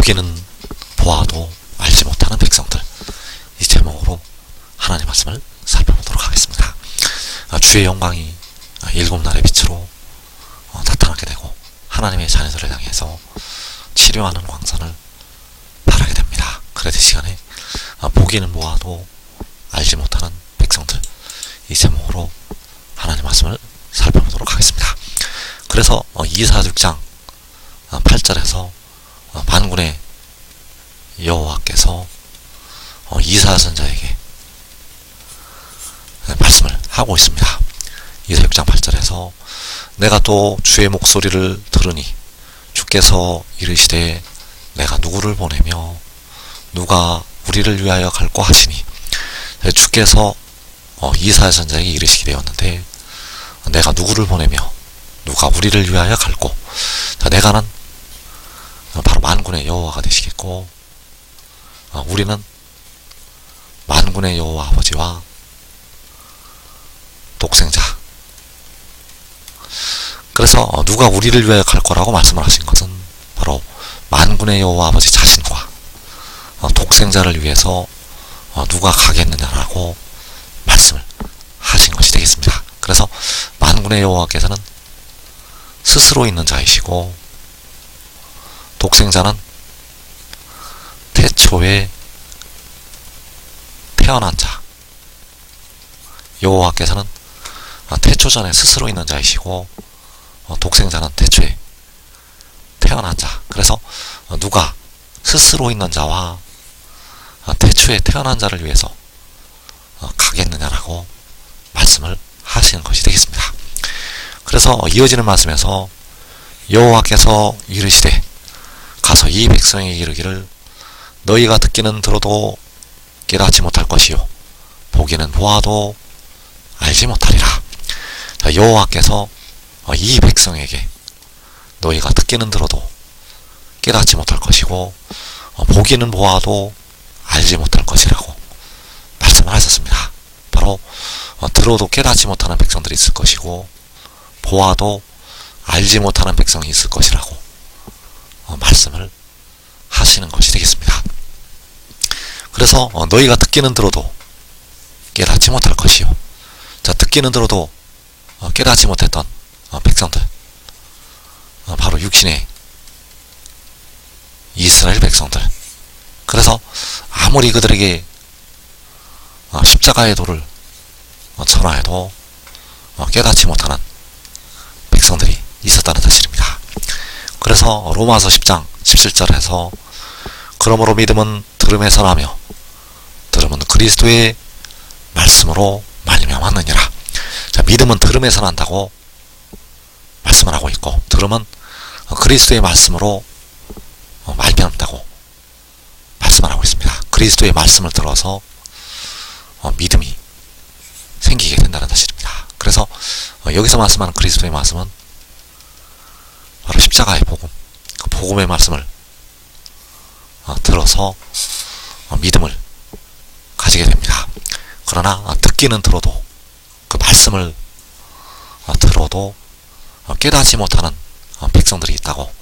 보기는 보아도 알지 못하는 백성들, 이 제목으로 하나님 말씀을 살펴보도록 하겠습니다. 주의 영광이 일곱 날의 빛으로 나타나게 되고 하나님의 자녀들을 향해서 치료하는 광선을 발하게 됩니다. 그래도 이 시간에 보기는 보아도 알지 못하는 백성들, 이 제목으로 하나님 말씀을 살펴보도록 하겠습니다. 그래서 이사 6장 8절에서 만군의 여호와께서 이사 선자에게 말씀을 하고 있습니다. 이사 6장 8절에서 내가 또 주의 목소리를 들으니 주께서 이르시되 내가 누구를 보내며 누가 우리를 위하여 갈꼬 하시니, 주께서 이사 선자에게 이르시게 되었는데 내가 누구를 보내며 누가 우리를 위하여 갈꼬. 내가는 바로 만군의 여호와가 되시겠고, 우리는 만군의 여호와 아버지와 독생자. 그래서 누가 우리를 위하여 갈 거라고 말씀을 하신 것은 바로 만군의 여호와 아버지 자신과 독생자를 위해서 누가 가겠느냐라고 말씀을 하신 것이 되겠습니다. 그래서 만군의 여호와께서는 스스로 있는 자이시고, 독생자는 태초에 태어난 자. 여호와께서는 태초 전에 스스로 있는 자이시고, 독생자는 태초에 태어난 자. 그래서 누가 스스로 있는 자와 태초에 태어난 자를 위해서 가겠느냐라고 말씀을 하시는 것이 되겠습니다. 그래서 이어지는 말씀에서 여호와께서 이르시되 가서 이 백성에게 이르기를 너희가 듣기는 들어도 깨닫지 못할 것이요 보기는 보아도 알지 못하리라. 여호와께서 이 백성에게 너희가 듣기는 들어도 깨닫지 못할 것이고 보기는 보아도 알지 못할 것이라고 말씀을 하셨습니다. 바로 들어도 깨닫지 못하는 백성들이 있을 것이고 보아도 알지 못하는 백성이 있을 것이라고 말씀을 하시는 것이 되겠습니다. 그래서 너희가 듣기는 들어도 깨닫지 못할 것이요. 듣기는 들어도 깨닫지 못했던 백성들, 바로 육신의 이스라엘 백성들. 그래서 아무리 그들에게 십자가의 도를 전하여도 깨닫지 못하는 백성들이 있었다는 사실입니다. 그래서 로마서 10장 17절에서 그러므로 믿음은 들음에서 나며 들음은 그리스도의 말씀으로 말미암았느니라. 믿음은 들음에서 난다고 말씀을 하고 있고, 들음은 그리스도의 말씀으로 말미암다고 말씀을 하고 있습니다. 그리스도의 말씀을 들어서 믿음이 생기게 된다는 사실입니다. 그래서 여기서 말씀하는 그리스도의 말씀은 바로 십자가의 복음, 그 복음의 말씀을 들어서 믿음을 가지게 됩니다. 그러나 듣기는 들어도, 그 말씀을 들어도 깨닫지 못하는 백성들이 있다고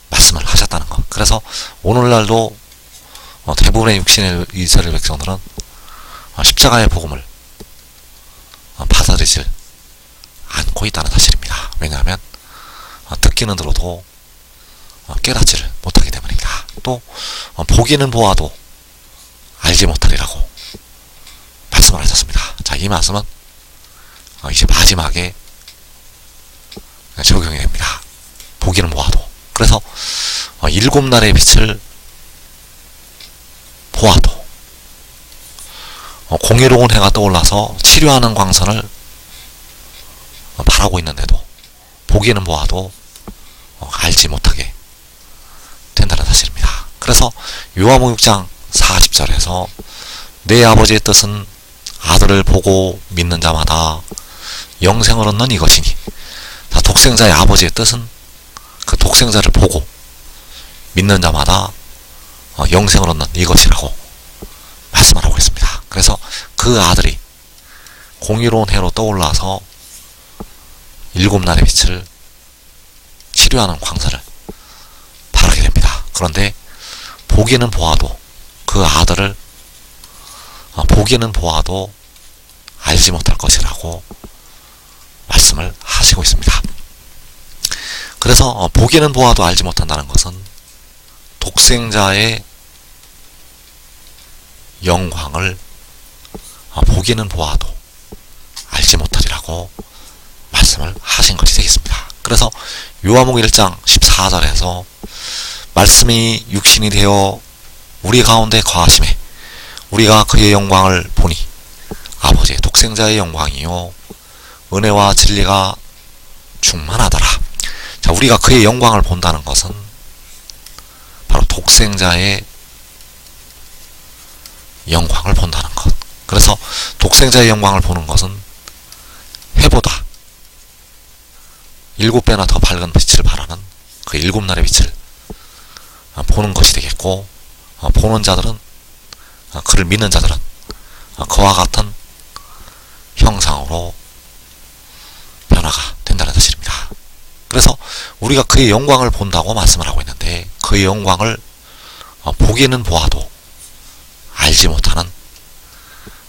말씀을 하셨다는 것. 그래서 오늘날도 대부분의 육신의 이스라엘 백성들은 십자가의 복음을 받아들이질 않고 있다는 사실입니다. 왜냐하면 듣기는 들어도 깨닫지를 못하기 때문입니다. 또 보기는 보아도 알지 못하리라고 말씀을 하셨습니다. 이 말씀은 이제 마지막에 적용이 됩니다. 보기는 보아도. 그래서 일곱 날의 빛을 보아도, 공의로운 해가 떠올라서 치료하는 광선을 바라고 있는데도 보기는 보아도 알지 못하게 된다는 사실입니다. 그래서 요한복음 6장 40절에서 내 아버지의 뜻은 아들을 보고 믿는 자마다 영생을 얻는 이것이니, 독생자의 아버지의 뜻은 그 독생자를 보고 믿는 자마다 영생을 얻는 이것이라고 말씀을 하고 있습니다. 그래서 그 아들이 공의로운 해로 떠올라서 일곱 날의 빛을 치료하는 광선을 바라게 됩니다. 그런데 보기는 보아도 그 아들을 보기는 보아도 알지 못할 것이라고 말씀을 하시고 있습니다. 그래서 보기는 보아도 알지 못한다는 것은 독생자의 영광을 보기는 보아도 알지 못하리라고 말씀을 하신 것이 되겠습니다. 그래서 요한복음 1장 14절에서 말씀이 육신이 되어 우리 가운데 거하심에 우리가 그의 영광을 보니 아버지의 독생자의 영광이요 은혜와 진리가 충만하더라. 자, 우리가 그의 영광을 본다는 것은 바로 독생자의 영광을 본다는 것. 그래서 독생자의 영광을 보는 것은 해보다 7배나 더 밝은 빛을 발하는 그 7날의 빛을 보는 것이 되겠고, 보는 자들은, 그를 믿는 자들은 그와 같은 형상으로 변화가 된다는 사실입니다. 그래서 우리가 그의 영광을 본다고 말씀을 하고 있는데, 그의 영광을 보기는 보아도 알지 못하는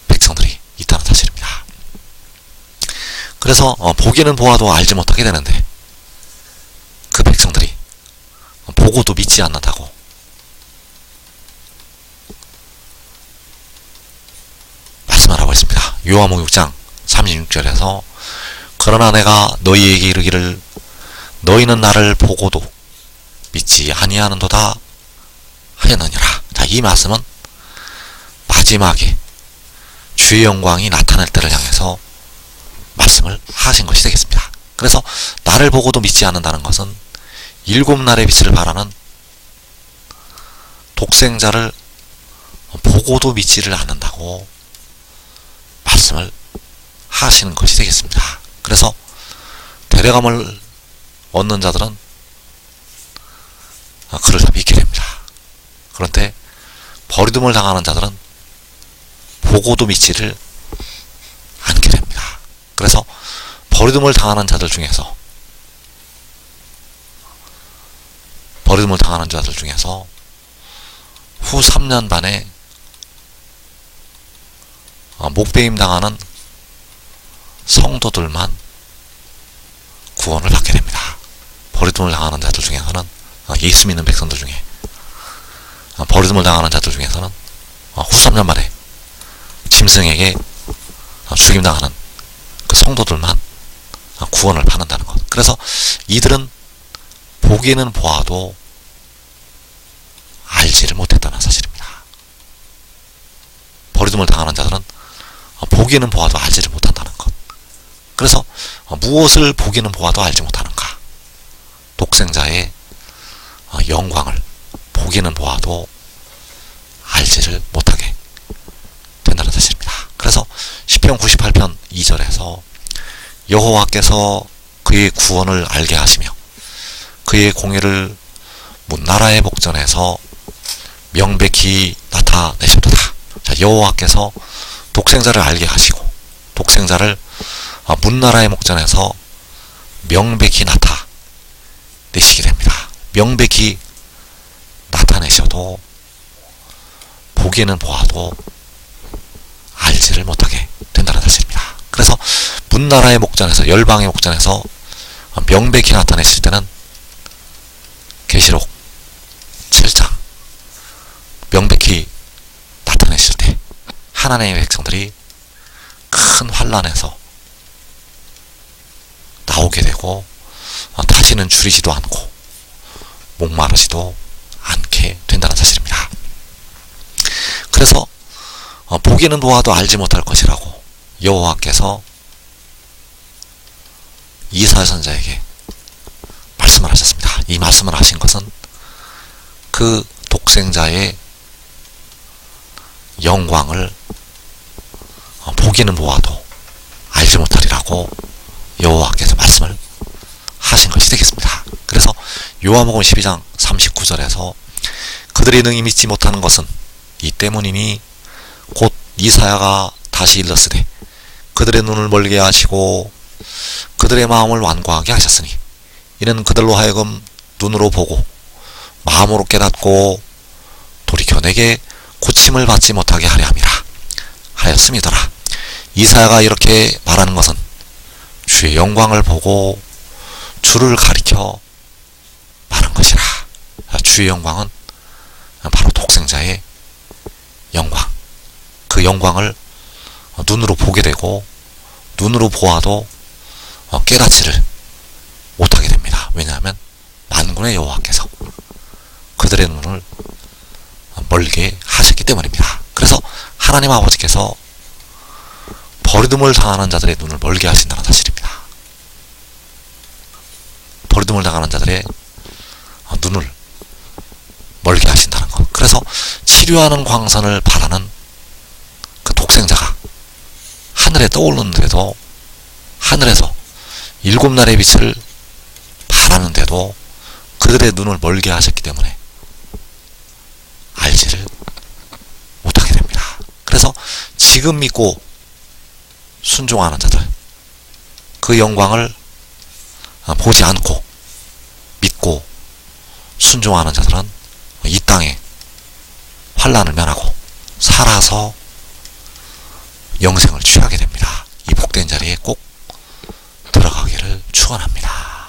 백성들이 있다는 사실입니다. 그래서 보기는 보아도 알지 못하게 되는데, 그 백성들이 보고도 믿지 않는다고 말씀을 하고 있습니다. 요한복음 6장 36절에서 그러나 내가 너희에게 이르기를 너희는 나를 보고도 믿지 아니하는도다 하였느니라. 자, 이 말씀은 마지막에 주의 영광이 나타날 때를 향해서 말씀을 하신 것이 되겠습니다. 그래서 나를 보고도 믿지 않는다는 것은 7날의 빛을 발하는 독생자를 보고도 믿지를 않는다고 말씀을 하시는 것이 되겠습니다. 그래서 데려감을 얻는 자들은 그를 다 믿게 됩니다. 그런데 버리둠을 당하는 자들은 보고도 믿지를 않게 됩니다. 그래서 버리둠을 당하는 자들 중에서 후 3년 반에 목배임 당하는 성도들만 구원을 받게 됩니다. 버리둠을 당하는 자들 중에서는 예수 믿는 백성들 중에 버리둠을 당하는 자들 중에서는 후 3년 만에 짐승에게 죽임당하는 그 성도들만 구원을 받는다는 것. 그래서 이들은 보기는 보아도 알지를 못했다는 사실입니다. 버리둠을 당하는 자들은 보기는 보아도 알지를 못한다는 것. 그래서 무엇을 보기는 보아도 알지 못하는가? 독생자의 영광을 보기는 보아도 알지를 못하게 된다는 사실입니다. 그래서 시편 98편 2절에서 여호와께서 그의 구원을 알게 하시며 그의 공의를 문나라의 목전에서 명백히 나타내셨도다. 자, 여호와께서 독생자를 알게 하시고 독생자를 문나라의 목전에서 명백히 나타내시게 됩니다. 명백히 나타내셔도 보기는 보아도 알지를 못하게 된다는 사실입니다. 그래서 문나라의 목전에서 열방의 목전에서 명백히 나타내실 때는 계시록 7장 명백히 나타내실 때 하나님의 백성들이 큰 환난에서 나오게 되고 다시는 줄이지도 않고 목마르지도 않게 된다는 사실입니다. 그래서 보기는 보아도 알지 못할 것이라고 여호와께서 이사야 선지자에게 말씀을 하셨습니다. 이 말씀을 하신 것은 그 독생자의 영광을 보기는 보아도 알지 못하리라고 여호와께서 말씀을 하신 것이 되겠습니다. 그래서 요한복음 12장 39절에서 그들이 능히 믿지 못하는 것은 이 때문이니 곧 이사야가 다시 일렀으되 그들의 눈을 멀게 하시고 그들의 마음을 완고하게 하셨으니 이는 그들로 하여금 눈으로 보고 마음으로 깨닫고 내게 고침을 받지 못하게 하려 함이라 하였음이더라. 이사야가 이렇게 말하는 것은 주의 영광을 보고 주를 가리켜 말한 것이라. 주의 영광은 바로 독생자의 영광. 그 영광을 눈으로 보게 되고 눈으로 보아도 깨닫지를 못하게 됩니다. 왜냐하면 만군의 여호와께서 그들의 눈을 멀게 하셨기 때문입니다. 그래서 하나님 아버지께서 버림을 당하는 자들의 눈을 멀게 하신다는 사실입니다. 버림을 당하는 자들의 눈을 멀게 하신다는 것. 그래서 치료하는 광선을 바라는 그 독생자가 하늘에 떠오르는데도, 하늘에서 7날의 빛을 바라는데도 그들의 눈을 멀게 하셨기 때문에 알지를 못하게 됩니다. 그래서 지금 믿고 순종하는 자들, 그 영광을 보지 않고 믿고 순종하는 자들은 이 땅에 환난을 면하고 살아서 영생을 취하게 됩니다. 이 복된 자리에 꼭 들어가기를 축원합니다.